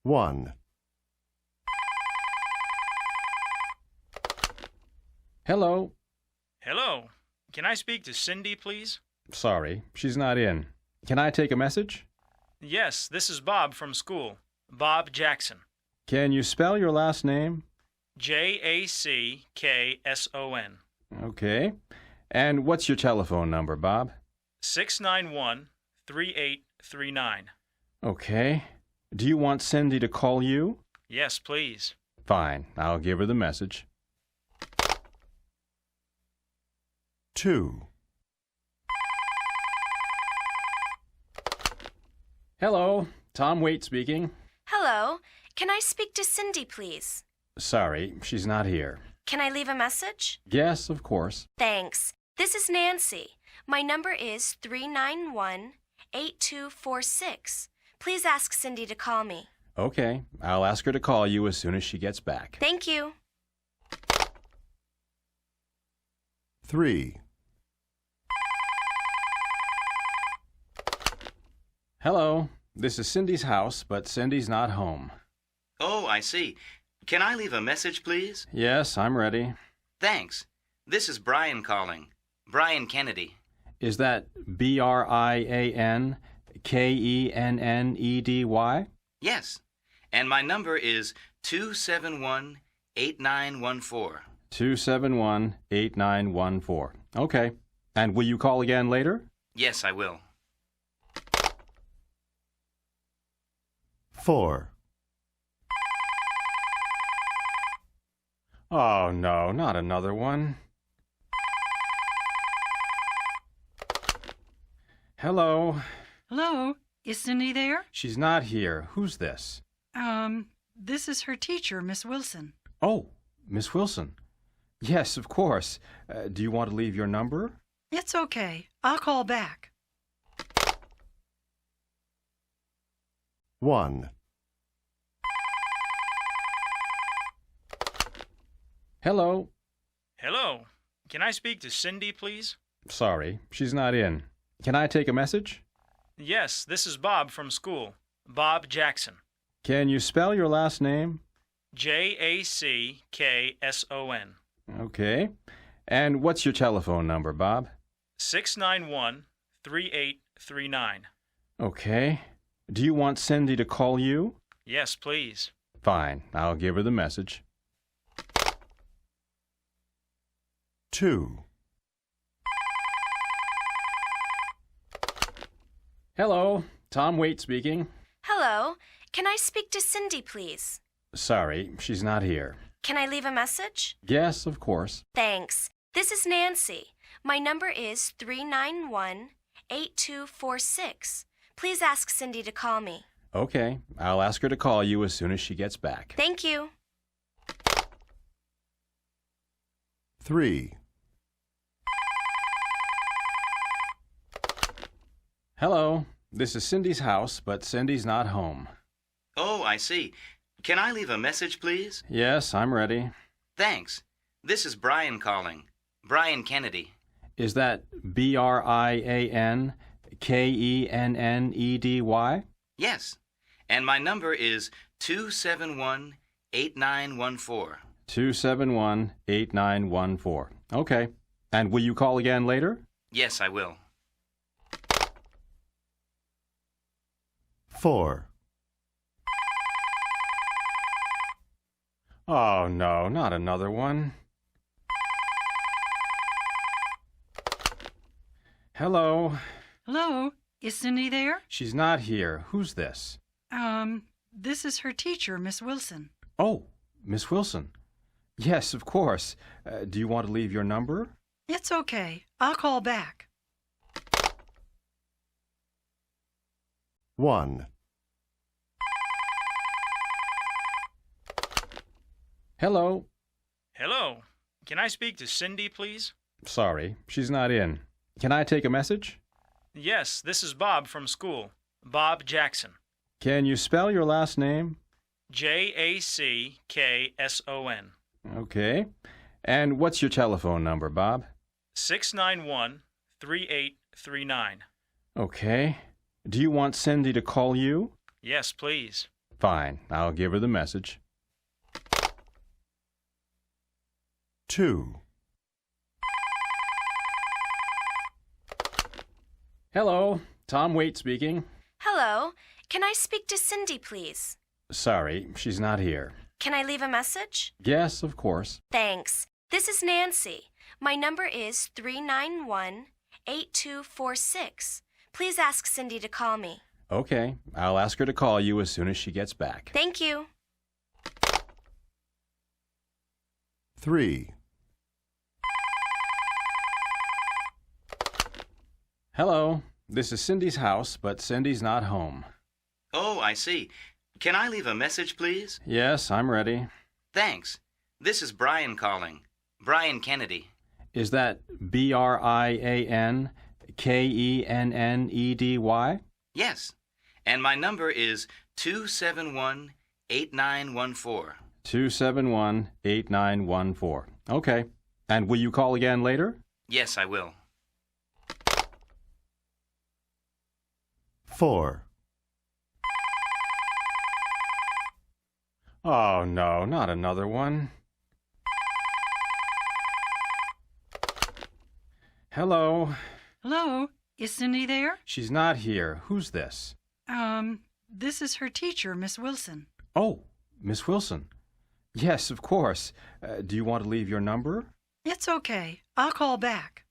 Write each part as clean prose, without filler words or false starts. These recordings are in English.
1. Hello. Hello. Can I speak to Cindy, please? Sorry, she's not in. Can I take a message? Yes, this is Bob from school. Bob Jackson. Can you spell your last name? Jackson. Okay. And what's your telephone number, Bob? 691-3839. Okay. Do you want Cindy to call you? Yes, please. Fine. I'll give her the message. 2. Hello. Tom Waite speaking. Hello. Can I speak to Cindy, please? Sorry, she's not here. Can I leave a message? Yes, of course. Thanks. This is Nancy. My number is 391-8246. Please ask Cindy to call me. Okay. I'll ask her to call you as soon as she gets back. Thank you. 3. Hello. This is Cindy's house, but Cindy's not home. Oh, I see. Can I leave a message, please? Yes, I'm ready. Thanks. This is Brian calling. Brian Kennedy. Is that BrianKennedy? Yes. And my number is 271-8914. 271-8914. Okay. And will you call again later? Yes, I will. 4. Oh, no, not another one. Hello. Hello, is Cindy there? She's not here. Who's this? This is her teacher, Miss Wilson. Oh, Miss Wilson. Yes, of course. Do you want to leave your number? It's okay. I'll call back. 1. Hello. Hello. Can I speak to Cindy, please? Sorry, she's not in. Can I take a message? Yes, this is Bob from school. Bob Jackson. Can you spell your last name? Jackson. Okay. And what's your telephone number, Bob? 691-3839. Okay. Do you want Cindy to call you? Yes, please. Fine. I'll give her the message. 2. Hello. Tom Waite speaking. Hello. Can I speak to Cindy, please? Sorry, she's not here. Can I leave a message? Yes, of course. Thanks. This is Nancy. My number is 391-8246. Please ask Cindy to call me. Okay. I'll ask her to call you as soon as she gets back. Thank you. 3. Hello. This is Cindy's house, but Cindy's not home. Oh, I see. Can I leave a message, please? Yes, I'm ready. Thanks. This is Brian calling. Brian Kennedy. Is that BrianKennedy? Yes. And my number is 271-8914. 271-8914. Okay. And will you call again later? Yes, I will. 4. Oh, no, not another one. Hello. Hello, is Cindy there? She's not here. Who's this? This is her teacher, Miss Wilson. Oh, Miss Wilson. Yes, of course. Do you want to leave your number? It's okay. I'll call back. 1. Hello. Hello. Can I speak to Cindy, please? Sorry, she's not in. Can I take a message? Yes, this is Bob from school. Bob Jackson. Can you spell your last name? Jackson. Okay. And what's your telephone number, Bob? 691-3839. Okay. Do you want Cindy to call you? Yes, please. Fine, I'll give her the message. 2, Hello, Tom Waite speaking. Hello. Can I speak to Cindy, please? Sorry, she's not here. Can I leave a message? Yes, of course. Thanks. This is Nancy. My number is 391-8246. Please ask Cindy to call me. Okay, I'll ask her to call you as soon as she gets back. Thank you. 3, Hello, this is Cindy's house, but Cindy's not home. Oh, I see. Can I leave a message, please? Yes, I'm ready. Thanks. This is Brian calling. Brian Kennedy. Is that BrianKennedy? Yes. And my number is 271-8914. 271-8914. Okay. And will you call again later? Yes, I will. 4, Oh, no, not another one. Hello. Hello, is Cindy there? She's not here. Who's this? This is her teacher, Miss Wilson. Oh, Miss Wilson. Yes, of course. Do you want to leave your number? It's okay. I'll call back.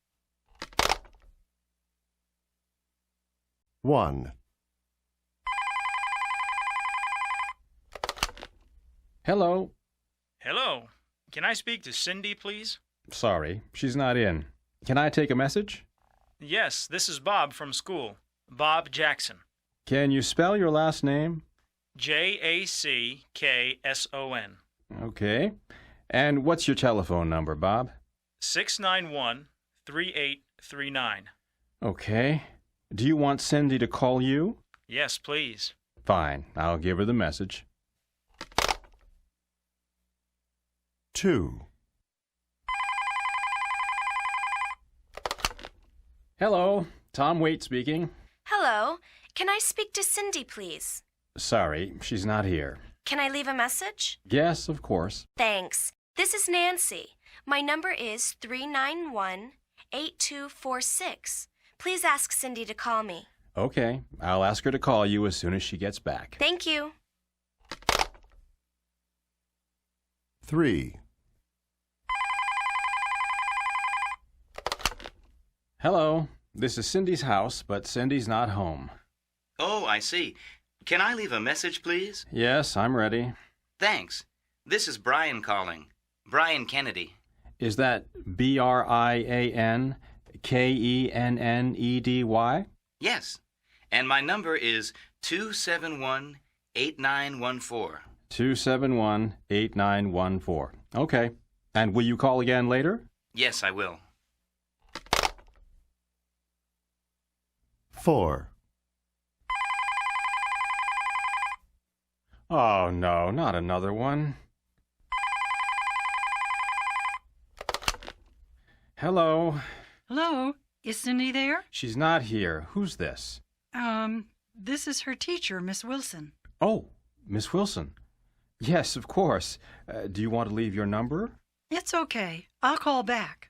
1, Hello. Hello. Can I speak to Cindy, please? Sorry, she's not in. Can I take a message? Yes, this is Bob from school. Bob Jackson. Can you spell your last name? Jackson. Okay. And what's your telephone number, Bob? 691-3839. Okay. Do you want Cindy to call you? Yes, please. Fine, I'll give her the message. 2, Hello, Tom Waite speaking. Hello. Can I speak to Cindy, please? Sorry, she's not here. Can I leave a message? Yes, of course. Thanks. This is Nancy. My number is 391-8246. Please ask Cindy to call me. Okay, I'll ask her to call you as soon as she gets back. Thank you. 3, Hello, this is Cindy's house, but Cindy's not home. Oh, I see. Can I leave a message, please? Yes, I'm ready. Thanks. This is Brian calling. Brian Kennedy. Is that BrianKennedy? Yes. And my number is 271-8914. 271-8914. Okay. And will you call again later? Yes, I will. 4, Oh, no, not another one. Hello. Hello, is Cindy there? She's not here. Who's this? This is her teacher, Miss Wilson. Oh, Miss Wilson. Yes, of course. Do you want to leave your number? It's okay. I'll call back.